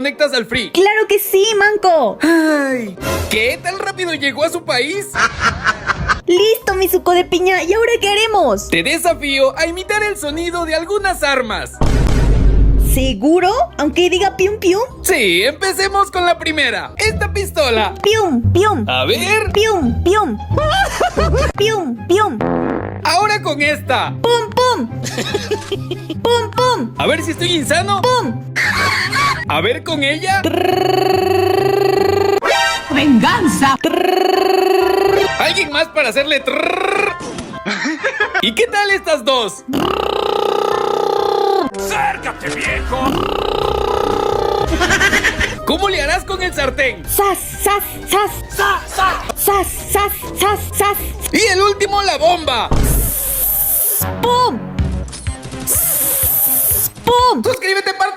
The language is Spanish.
conectas al Free. ¡Claro que sí, Manco! Ay, ¿qué tan rápido llegó a su país? ¡Listo, mi suco de piña! ¿Y ahora qué haremos? Te desafío a imitar el sonido de algunas armas. ¿Seguro? ¿Aunque diga pium pium? Sí, empecemos con la primera. Esta pistola. Pium, pium. A ver. Pium, pium. Pium, pium. Ahora con esta. Pum, pum. Pum, pum. A ver si estoy insano. Pum. A ver con ella. ¡Venganza! ¿Alguien más para hacerle trrr? ¿Y qué tal estas dos? ¡Acércate, viejo! ¿Cómo le harás con el sartén? Sas, sas, sas. Sas, sas, sas, sas. Y el último, la bomba. Pum. Pum. Suscríbete, parte.